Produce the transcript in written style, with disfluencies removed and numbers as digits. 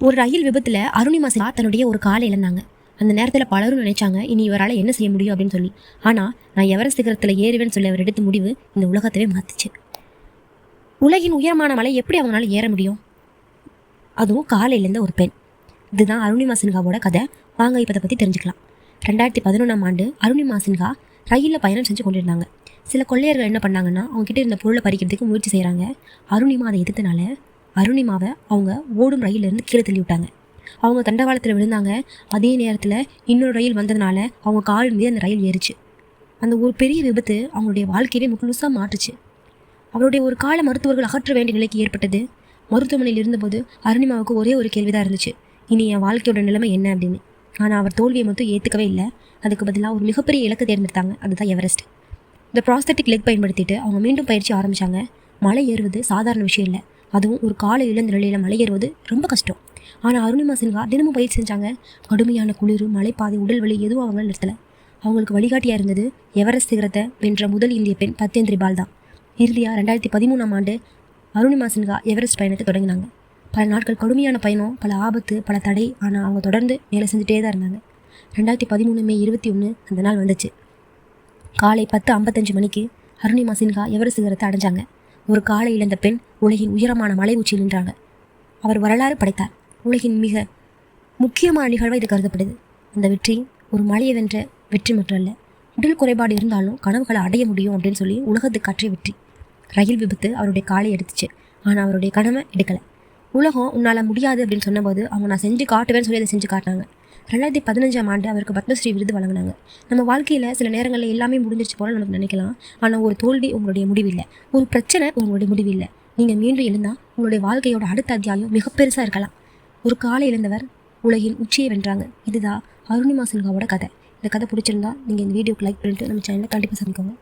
ஒரு ரயில் விபத்தில் அருணிமா சின்ஹா தன்னுடைய ஒரு காலை இழந்தாங்க. அந்த நேரத்தில் பலரும் நினைச்சாங்க இனி இவரால் என்ன செய்ய முடியும் அப்படின்னு சொல்லி. ஆனால் நான் எவரெஸ்ட் சிகரத்தில் ஏறுவேன்னு சொல்லி அவர் எடுத்த முடிவு இந்த உலகத்தவே மாற்றிச்சு. உலகின் உயரமான மலை எப்படி அவங்களால ஏற முடியும்? அதுவும் காலையிலேருந்து ஒரு பெண். இதுதான் அருணிமா சின்ஹாவோட கதை. வாங்க இப்போ இதை பற்றி தெரிஞ்சுக்கலாம். 2011ஆம் ஆண்டு அருணிமா சின்ஹா ரயிலில் பயணம் செஞ்சு கொண்டிருந்தாங்க. சில கொள்ளையர்கள் என்ன பண்ணாங்கன்னா அவங்க கிட்டே இருந்த பொருளை பறிக்கிறதுக்கு முயற்சி செய்கிறாங்க. அருணிமா அதை எதிர்த்தனால அருணிமாவை அவங்க ஓடும் ரயிலிருந்து கீழே தள்ளி விட்டாங்க. அவங்க தண்டவாளத்தில் விழுந்தாங்க. அதே நேரத்தில் இன்னொரு ரயில் வந்ததுனால அவங்க கால் மீது அந்த ரயில் ஏறிச்சு. அந்த ஒரு பெரிய விபத்து அவங்களுடைய வாழ்க்கையவே முழுசாக மாற்றுச்சு. அவருடைய ஒரு காலை மருத்துவர்கள் அகற்ற வேண்டிய நிலைக்கு ஏற்பட்டது. மருத்துவமனையில் இருந்தபோது அருணிமாவுக்கு ஒரே ஒரு கேள்வி தான் இருந்துச்சு, இனி என் வாழ்க்கையோட நிலைமை என்ன அப்படின்னு. ஆனால் அவர் தோல்வியை மட்டும் ஏற்றுக்கவே இல்லை. அதுக்கு பதிலாக ஒரு மிகப்பெரிய இலக்கு தேர்ந்தெடுத்தாங்க. அதுதான் எவரெஸ்ட். இந்த ப்ராஸ்தட்டிக் லெக் பயன்படுத்திட்டு அவங்க மீண்டும் பயிற்சி ஆரம்பித்தாங்க. மலை ஏறுவது சாதாரண விஷயம் இல்லை. அதுவும் ஒரு காலை இழந்த நிலையில் மலை ஏறுவது ரொம்ப கஷ்டம். ஆனால் அருணிமா சின்ஹா தினமும் பயிற்சி செஞ்சாங்க. கடுமையான குளிர், மலைப்பாதை, உடல் வலி எதுவும் அவங்களால நிறுத்தலை. அவங்களுக்கு வழிகாட்டியாக இருந்தது எவரெஸ்ட் சிகரத்தை வென்ற முதல் இந்திய பெண் பத்தேந்திரி பால் தான். இறுதியாக 2013ஆம் ஆண்டு அருணிமா சின்ஹா எவரெஸ்ட் பயணத்தை தொடங்கினாங்க. பல நாட்கள் கடுமையான பயணம், பல ஆபத்து, பல தடை. ஆனால் அவங்க தொடர்ந்து வேலை செஞ்சுட்டே தான் இருந்தாங்க. 2013 மே 21 அந்த நாள் வந்துச்சு. காலை 10:55 மணிக்கு அருணிமா சின்ஹா எவரெஸ்ட் சிகரத்தை அடைஞ்சாங்க. ஒரு காலை இழந்த பெண் உலகின் உயரமான மலை உச்சியில் நின்றாங்க. அவர் வரலாறு படைத்தார். உலகின் மிக முக்கியமான நிகழ்வாக இது கருதப்படுது. அந்த வெற்றி ஒரு மலையை வென்ற வெற்றி மட்டும் அல்ல, உடல் குறைபாடு இருந்தாலும் கனவுகளை அடைய முடியும் அப்படின்னு சொல்லி உலகத்துக்கு காற்றிய வெற்றி. ரயில் விபத்து அவருடைய காலை எடுத்துச்சு, ஆனால் அவருடைய கனவை எடுக்கலை. உலகம் உன்னால் முடியாது அப்படின்னு சொன்னபோது அவங்க நான் செஞ்சு காட்டுவேன்னு சொல்லி அதை செஞ்சு காட்டினாங்க. 2015ஆம் ஆண்டு அவருக்கு பத்மஸ்ரீ விருது வழங்கினாங்க. நம்ம வாழ்க்கையில் சில நேரங்களில் எல்லாமே முடிஞ்சிருச்சு போல நமக்கு நினைக்கலாம். ஆனால் ஒரு தோல்வி உங்களுடைய முடிவில்லை, ஒரு பிரச்சனை உங்களுடைய முடிவில்லை. நீங்கள் மீண்டும் எழுந்தால் உங்களுடைய வாழ்க்கையோட அடுத்த அத்தியாயம் மிக பெருசாக இருக்கலாம். ஒரு காலை இழந்தவர் உலகின் உச்சியை வென்றாங்க. இதுதான் அருணிமா சின்ஹாவோட கதை. இந்த கதை பிடிச்சிருந்தா நீங்கள் இந்த வீடியோக்கு லைக் பண்ணிட்டு நம்ம சேனலை கண்டிப்பாக சந்திக்கோங்க.